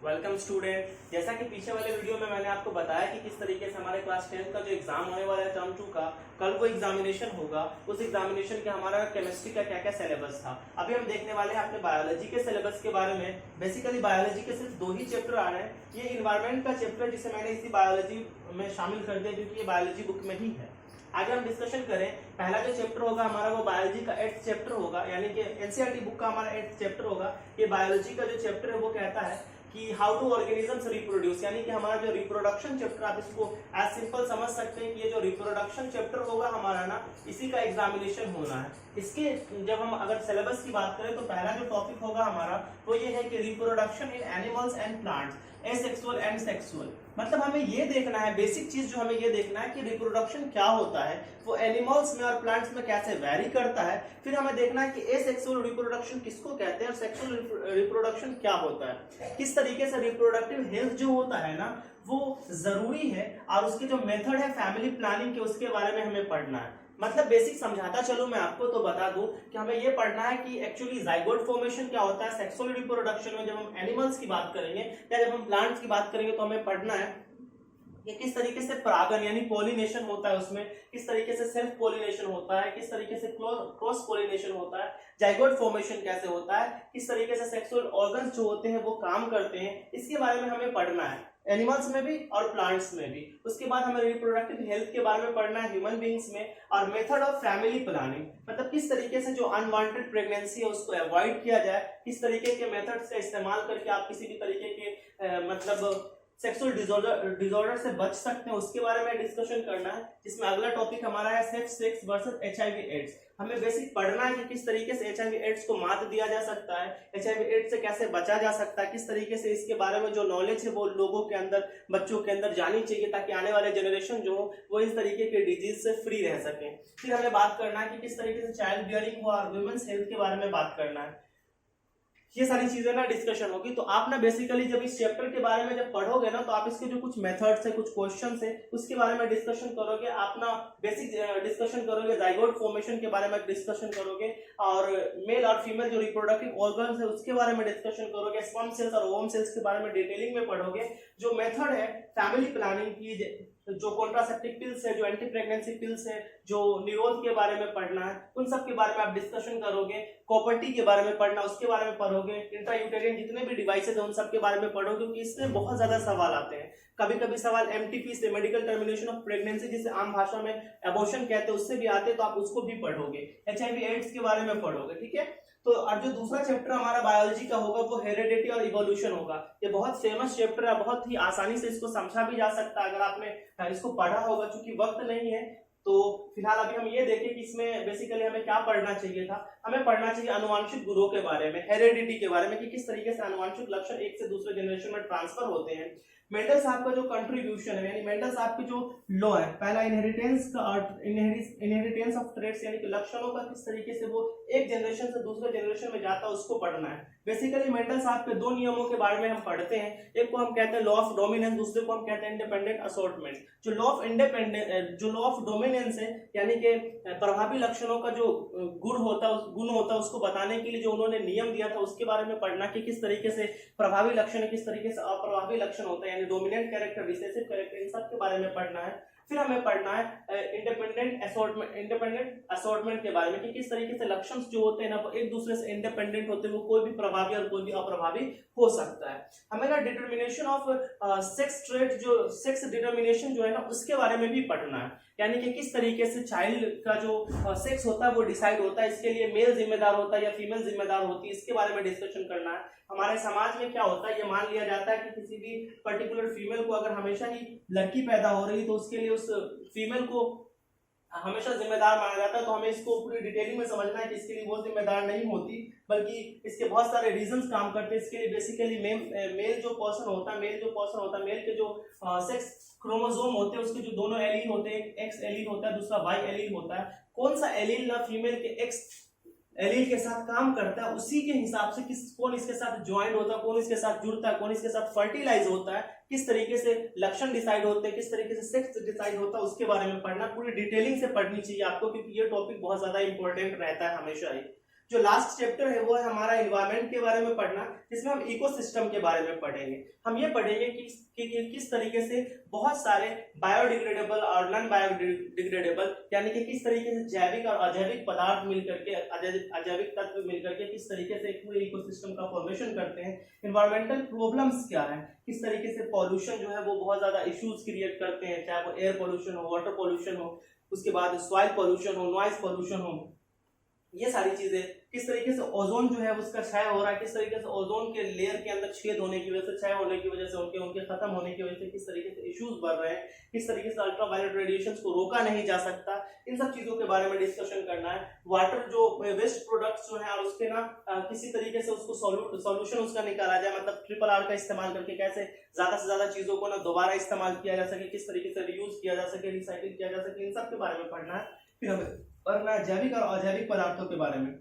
Welcome student. जैसा कि पीछे वाले वीडियो में मैंने आपको बताया कि किस तरीके से हमारे क्लास 10 का जो एग्जाम होने वाला है टर्म 2 का, कल को एग्जामिनेशन होगा। उस एग्जामिनेशन के हमारा केमिस्ट्री का क्या क्या सिलेबस था, अभी हम देखने वाले हैं अपने बायोलॉजी के सिलेबस के बारे में। बेसिकली बायोलॉजी के सिर्फ 2 ही चैप्टर आ रहे हैं। ये इन्वायरमेंट का चैप्टर जिसे मैंने इसी बायोलॉजी में शामिल कर दिया क्योंकि ये बायोलॉजी बुक में ही है। आगे हम डिस्कशन करें, पहला जो चैप्टर होगा हमारा वो बायोलॉजी का 8th चैप्टर होगा, यानी कि एनसीईआरटी बुक का हमारा 8th चैप्टर होगा। ये बायोलॉजी का जो चैप्टर है वो कहता है कि हाउ टू ऑर्गेनिजम्स रिप्रोड्यूस, यानी कि हमारा जो रिप्रोडक्शन चैप्टर, आप इसको एज सिंपल समझ सकते हैं कि ये जो रिप्रोडक्शन चैप्टर होगा हमारा ना, इसी का एग्जामिनेशन होना है। इसके जब हम अगर सिलेबस की बात करें तो पहला जो टॉपिक होगा हमारा वो ये है कि reproduction in animals and plants, asexual and sexual. मतलब हमें ये देखना है, बेसिक चीज जो हमें ये देखना है कि रिप्रोडक्शन क्या होता है, वो एनिमल्स में और प्लांट्स में कैसे वेरी करता है। फिर हमें देखना है कि एसेक्सुअल रिप्रोडक्शन किसको कहते हैं और सेक्सुअल रिप्रोडक्शन क्या होता है। किस तरीके से रिप्रोडक्टिव हेल्थ जो होता है ना वो जरूरी है, और उसके जो मेथड है फैमिली प्लानिंग के, उसके बारे में हमें पढ़ना है। मतलब बेसिक समझाता चलूं मैं आपको तो बता दूं कि हमें ये पढ़ना है कि एक्चुअली जाइगोट फॉर्मेशन क्या होता है सेक्सुअल रिप्रोडक्शन में, जब हम एनिमल्स की बात करेंगे या जब हम प्लांट्स की बात करेंगे तो हमें पढ़ना है कि किस तरीके से परागन यानी पोलिनेशन होता है, उसमें किस तरीके से सेल्फ पोलिनेशन होता है, किस तरीके से क्रॉस पोलिनेशन होता है, जाइगोट फॉर्मेशन कैसे होता है, किस तरीके से सेक्सुअल ऑर्गन्स जो होते हैं वो काम करते हैं, इसके बारे में हमें पढ़ना है, एनिमल्स में भी और प्लांट्स में भी। उसके बाद हमें रिप्रोडक्टिव हेल्थ के बारे में पढ़ना है ह्यूमन बींग्स में, और मेथड ऑफ फैमिली प्लानिंग, मतलब किस तरीके से जो अनवांटेड प्रेगनेंसी है उसको अवॉइड किया जाए, किस तरीके के मेथड्स का इस्तेमाल करके आप किसी भी तरीके के मतलब सेक्सुअल डिसऑर्डर से बच सकते हैं, उसके बारे में डिस्कशन करना है। जिसमें अगला टॉपिक हमारा है सेक्स वर्सेस एचआईवी एड्स। हमें बेसिक पढ़ना है कि किस तरीके से एचआईवी एड्स को मात दिया जा सकता है, एचआईवी एड्स से कैसे बचा जा सकता है, किस तरीके से इसके बारे में जो नॉलेज है वो लोगों के अंदर, बच्चों के अंदर जानी चाहिए ताकि आने वाले जनरेशन जो हो वो इस तरीके के डिजीज से फ्री रह सके। फिर हमें बात करना है कि किस तरीके से चाइल्ड बियरिंग और वुमेन्स हेल्थ के बारे में बात करना है। ये सारी चीजें ना डिस्कशन होगी। तो आप ना बेसिकली जब इस चैप्टर के बारे में जब पढ़ोगे ना तो आप इसके जो कुछ मेथड्स है, कुछ क्वेश्चंस है, उसके बारे में डिस्कशन करोगे। आप ना बेसिक डिस्कशन करोगे, जाइगोट फॉर्मेशन के बारे में डिस्कशन करोगे, और मेल और फीमेल जो रिप्रोडक्टिव ऑर्गन्स है उसके बारे में डिस्कशन करोगे, स्पर्म सेल्स और ओवम सेल्स के बारे में डिटेलिंग में पढ़ोगे। जो मेथड है फैमिली प्लानिंग की, जो कॉन्ट्रासेप्टिव पिल्स है, जो एंटी प्रेगनेंसी पिल्स है, जो निरोध के बारे में पढ़ना है, उन सब के बारे में आप डिस्कशन करोगे। कॉपर्टी के बारे में पढ़ना, उसके बारे में पढ़ोगे। इंट्रायूटेरियन जितने भी डिवाइसेज है उन सब के बारे में पढ़ोगे, क्योंकि इसमें बहुत ज्यादा सवाल आते हैं। कभी कभी सवाल एमटीपी से, मेडिकल टर्मिनेशन ऑफ प्रेगनेंसी, जिसे आम भाषा में एबॉर्शन कहते हैं, उससे भी आते हैं, तो आप उसको भी पढ़ोगे। एचआईवी एड्स के बारे में पढ़ोगे, ठीक है। तो अब जो दूसरा चैप्टर हमारा बायोलॉजी का होगा वो हेरिडिटी और इवोल्यूशन होगा। ये बहुत फेमस चैप्टर है, बहुत ही आसानी से इसको समझा भी जा सकता है अगर आपने इसको पढ़ा होगा। चूंकि वक्त नहीं है तो फिलहाल अभी हम ये देखें कि इसमें बेसिकली हमें क्या पढ़ना चाहिए था। हमें पढ़ना चाहिए अनुवांशिक गुणों के बारे में, हेरिडिटी के बारे में, कि किस तरीके से अनुवांशिक लक्षण एक से दूसरे जनरेशन में ट्रांसफर होते हैं। मेंडल साहब का जो कंट्रीब्यूशन है, यानी मेंडल साहब की जो लॉ है, पहला इनहेरिटेंस का, इनहेरिटेंस ऑफ ट्रेट्स, यानी कि लक्षणों का किस तरीके से वो एक जनरेशन से दूसरे जनरेशन में जाता है, उसको पढ़ना है। बेसिकली मेंडल साहब के 2 नियमों के बारे में हम पढ़ते हैं। एक को हम कहते हैं लॉ ऑफ डोमिनेंस, दूसरे को हम कहते हैं इंडिपेंडेंट असॉर्टमेंट। जो लॉ ऑफ डोमिनेंस है, यानी कि प्रभावी लक्षणों का जो गुण होता है उसको बताने के लिए जो उन्होंने नियम दिया था, उसके बारे में पढ़ना कि किस तरीके से प्रभावी लक्षण, किस तरीके से अप्रभावी लक्षण होता है, यानी डोमिनेंट कैरेक्टर, रिसेसिव कैरेक्टर, इन सब के बारे में पढ़ना है। फिर हमें पढ़ना है इंडिपेंडेंट असॉर्टमेंट के बारे में, कि किस तरीके से लक्षण जो होते हैं ना वो एक दूसरे से इंडिपेंडेंट होते हैं, वो कोई भी प्रभावी और कोई भी अप्रभावी हो सकता है। हमें ना डिटर्मिनेशन ऑफ सेक्स ट्रेट, जो सेक्स डिटर्मिनेशन जो है ना उसके बारे में भी पढ़ना है, यानी कि किस तरीके से चाइल्ड का जो सेक्स होता है वो डिसाइड होता है, इसके लिए मेल जिम्मेदार होता है या फीमेल जिम्मेदार होती है, इसके बारे में डिस्कशन करना है। हमारे समाज में क्या होता है, ये मान लिया जाता है कि किसी भी पर्टिकुलर फीमेल को अगर हमेशा ही लड़की पैदा हो रही तो उसके लिए उस फीमेल को हमेशा जिम्मेदार माना जाता है। तो हमें इसको पूरी डिटेलिंग में समझना है कि इसके लिए वो जिम्मेदार नहीं होती, बल्कि इसके बहुत सारे रीजंस काम करते हैं। इसके लिए बेसिकली मेल जो पर्सन होता है, मेल के जो सेक्स क्रोमोसोम होते हैं, उसके जो दोनों एलील होते हैं, एक्स एलील होता है, दूसरा वाई एलील होता है। कौन सा एलील ना फीमेल के एक्स एलील के साथ काम करता है, उसी के हिसाब से कौन इसके साथ ज्वाइंट होता है, कौन इसके साथ जुड़ता है, कौन इसके साथ फर्टिलाइज होता है, किस तरीके से लक्षण डिसाइड होते हैं, किस तरीके से सेक्स डिसाइड होता है, उसके बारे में पढ़ना। पूरी डिटेलिंग से पढ़नी चाहिए आपको, क्योंकि ये टॉपिक बहुत ज्यादा इंपॉर्टेंट रहता है हमेशा ही। जो लास्ट चैप्टर है वो है हमारा एनवायरनमेंट के बारे में पढ़ना, जिसमें हम इकोसिस्टम के बारे में पढ़ेंगे। हम ये पढ़ेंगे कि किस तरीके से बहुत सारे बायोडिग्रेडेबल और नॉन बायोडिग्रेडेबल यानी कि किस तरीके से जैविक और अजैविक पदार्थ मिलकर के, अजैविक तत्व मिलकर के किस तरीके से एक पूरे इकोसिस्टम का फॉर्मेशन करते हैं। एनवायरमेंटल प्रॉब्लम्स क्या है, किस तरीके से पॉल्यूशन जो है वो बहुत ज्यादा इश्यूज क्रिएट करते हैं, चाहे वो एयर पॉल्यूशन हो, वाटर पॉल्यूशन हो, उसके बाद सॉइल पॉल्यूशन हो, नॉइज पॉल्यूशन हो, ये सारी चीजें किस तरीके से ओजोन जो है उसका क्षय हो रहा है, किस तरीके से ओजोन के लेयर के अंदर छेद होने की वजह से, क्षय होने की वजह से, उनके खत्म होने की वजह से किस तरीके से इश्यूज बढ़ रहे हैं, किस तरीके से अल्ट्रावायलेट रेडिएशंस को रोका नहीं जा सकता, इन सब चीजों के बारे में डिस्कशन करना है। वाटर जो वेस्ट प्रोडक्ट्स जो है और उसके ना किसी तरीके से उसको सॉल्यूशन उसका निकाला जाए, मतलब RRR का इस्तेमाल करके कैसे ज्यादा से ज्यादा चीजों को ना दोबारा इस्तेमाल किया जा सके, किस तरीके से रीयूज किया जा सके, रिसाइकिल किया जा सके, इन सब के बारे में पढ़ना है। फिर हमें पढ़ना है जैविक और अजैविक पदार्थों के बारे में,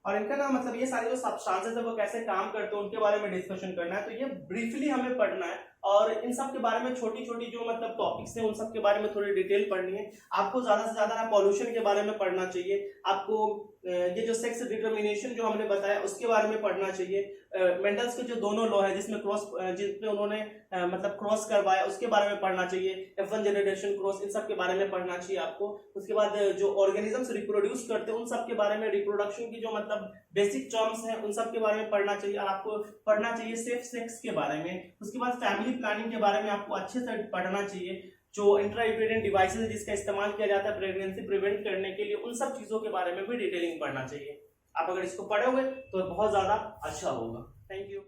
और इनका ना मतलब ये सारे जो सब्सटेंसेस है वो कैसे काम करते हैं उनके बारे में डिस्कशन करना है। तो ये ब्रीफली हमें पढ़ना है, और इन सब के बारे में छोटी छोटी जो मतलब टॉपिक्स हैं उन सब के बारे में थोड़ी डिटेल पढ़नी है। आपको ज्यादा से ज्यादा पॉल्यूशन के बारे में पढ़ना चाहिए, आपको ये जो सेक्स डिटर्मिनेशन जो हमने बताया उसके बारे में पढ़ना चाहिए, मेंडल्स के जो दोनों लॉ है जिसमें उन्होंने मतलब क्रॉस करवाया उसके बारे में पढ़ना चाहिए, F1 जनरेशन क्रॉस, इन सब के बारे में पढ़ना चाहिए आपको। उसके बाद जो ऑर्गेनिजम्स रिप्रोड्यूस करते हैं उन सब के बारे में, रिप्रोडक्शन की जो मतलब बेसिक टर्म्स हैं उन सब के बारे में पढ़ना चाहिए, और आपको पढ़ना चाहिए सेफ सेक्स के बारे में। उसके बाद फैमिली प्लानिंग के बारे में आपको अच्छे से पढ़ना चाहिए, जो इंट्रायूटेरिन डिवाइसेस है जिसका इस्तेमाल किया जाता है प्रेगनेंसी प्रिवेंट करने के लिए, उन सब चीजों के बारे में भी डिटेलिंग पढ़ना चाहिए। आप अगर इसको पढ़ोगे तो बहुत ज्यादा अच्छा होगा। Thank you.